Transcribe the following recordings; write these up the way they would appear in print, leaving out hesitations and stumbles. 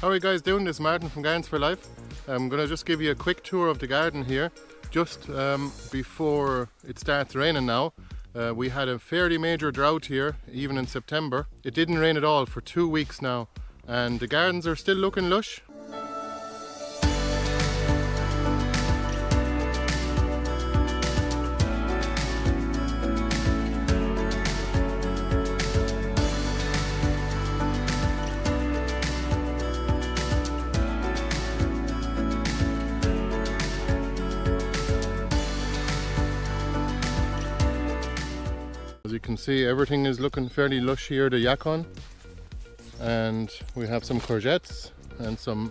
How are you guys doing? This is Martin from Gardens for Life. I'm going to just give you a quick tour of the garden here. Just before it starts raining now, we had a fairly major drought here, even in September. It didn't rain at all for 2 weeks now, and the gardens are still looking lush. As you can see, everything is looking fairly lush here. The yacon, and we have some courgettes and some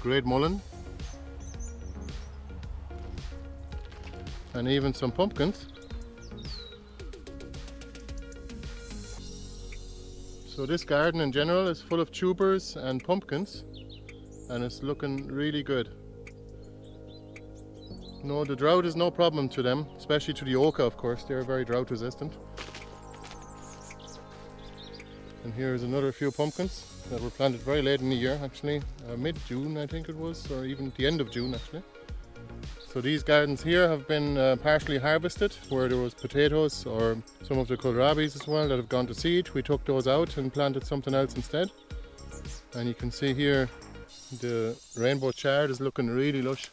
great mullein, and even some pumpkins. So this garden in general is full of tubers and pumpkins, and it's looking really good. No, the drought is no problem to them, especially to the oca, of course. They're very drought resistant. And here's another few pumpkins that were planted very late in the year, actually, mid-June I think it was, or even the end of June actually. So these gardens here have been partially harvested, where there was potatoes or some of the kohlrabis as well that have gone to seed. We took those out and planted something else instead. And you can see here the rainbow chard is looking really lush.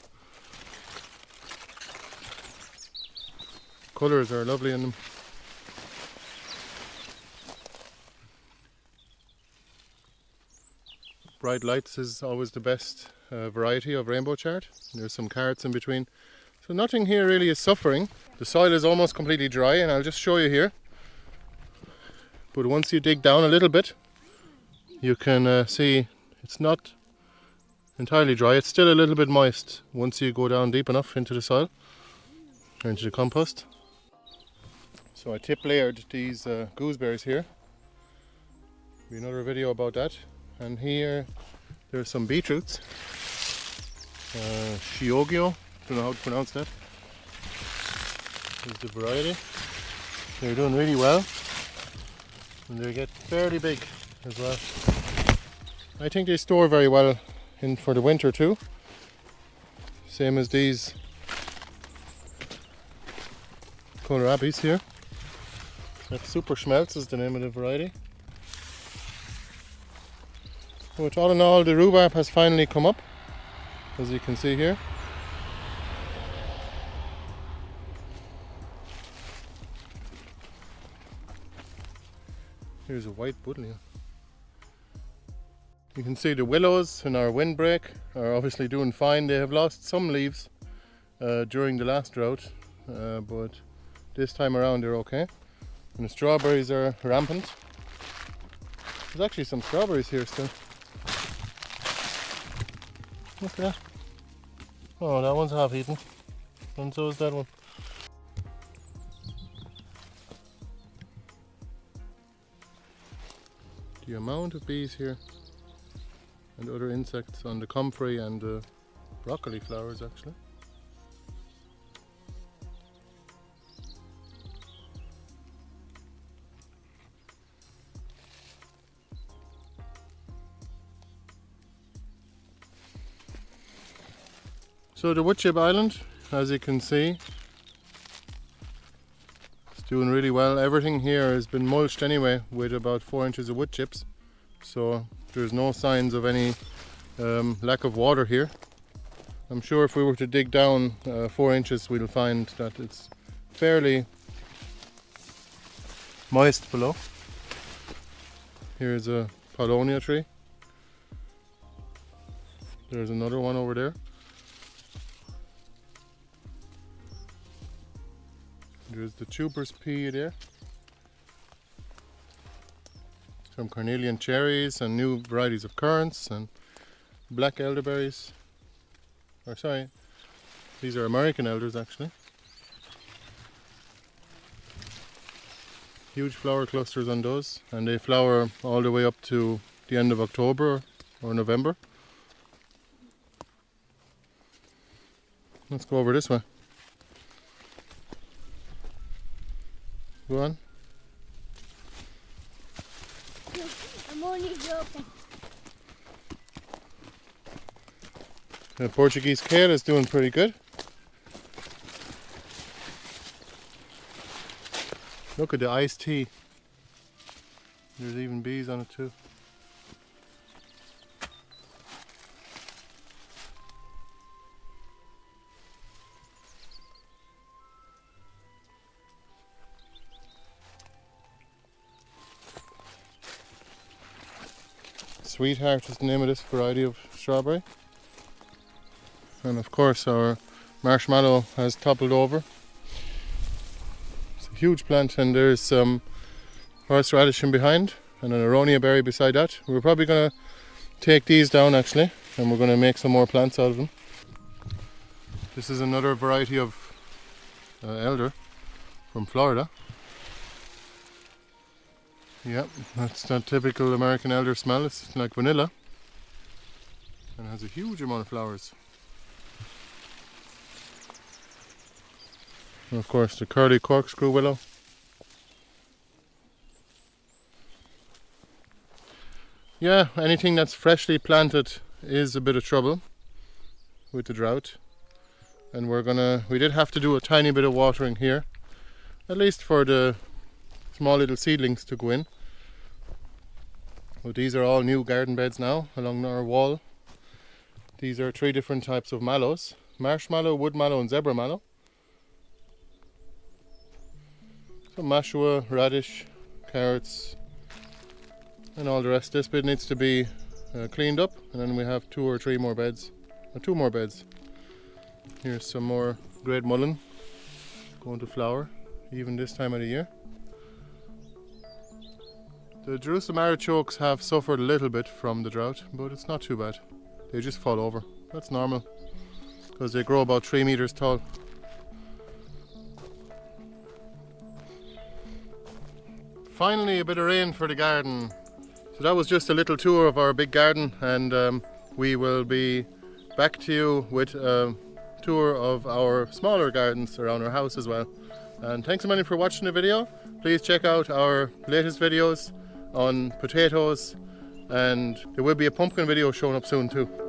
Colours are lovely in them. Bright lights is always the best variety of rainbow chard. There's some carrots in between. So nothing here really is suffering. The soil is almost completely dry, and I'll just show you here. But once you dig down a little bit, you can see it's not entirely dry. It's still a little bit moist once you go down deep enough into the soil, or into the compost. So I tip layered these gooseberries here. Be another video about that. And here there's some beetroots. Shiogyo, don't know how to pronounce that. This is the variety. They're doing really well, and they get fairly big as well. I think they store very well in for the winter too. Same as these kohlrabis here. That Super Schmelz is the name of the variety. But all in all, the rhubarb has finally come up, as you can see here. Here's a white buddleia. You can see the willows in our windbreak are obviously doing fine. They have lost some leaves during the last drought, but this time around they're okay. And the strawberries are rampant. There's actually some strawberries here still. Look at that. Oh, that one's half eaten. And so is that one. The amount of bees here and other insects on the comfrey and the broccoli flowers actually. So the Woodchip Island, as you can see, it's doing really well. Everything here has been mulched anyway with about 4 inches of wood chips, so there's no signs of any lack of water here. I'm sure if we were to dig down 4 inches, we'll find that it's fairly moist below. Here's a paulownia tree. There's another one over there. There's the tuber's pea there. Some carnelian cherries and new varieties of currants and black elderberries. Or sorry, these are American elders actually. Huge flower clusters on those, and they flower all the way up to the end of October or November. Let's go over this way. Go on. I'm only joking. The Portuguese kale is doing pretty good. Look at the iced tea. There's even bees on it too. Sweetheart is the name of this variety of strawberry. And of course our marshmallow has toppled over. It's a huge plant, and there's some horseradish in behind and an aronia berry beside that. We're probably going to take these down actually, and we're going to make some more plants out of them. This is another variety of elder from Florida. Yeah, that's that typical American elder smell. It's like vanilla and has a huge amount of flowers. And of course the curly corkscrew willow. Yeah, anything that's freshly planted is a bit of trouble with the drought, and we did have to do a tiny bit of watering here, at least for the small little seedlings to go in. But these are all new garden beds now along our wall. These are 3 different types of mallows: marshmallow, wood mallow and zebra mallow. So mashua, radish, carrots and all the rest. This bit needs to be cleaned up, and then we have 2 or 3 more beds, or 2 more beds. Here's some more great mullein going to flower even this time of the year. The Jerusalem artichokes have suffered a little bit from the drought, but it's not too bad. They just fall over. That's normal because they grow about 3 meters tall. Finally, a bit of rain for the garden. So that was just a little tour of our big garden, and we will be back to you with a tour of our smaller gardens around our house as well. And thanks a million for watching the video. Please check out our latest videos on potatoes, and there will be a pumpkin video showing up soon too.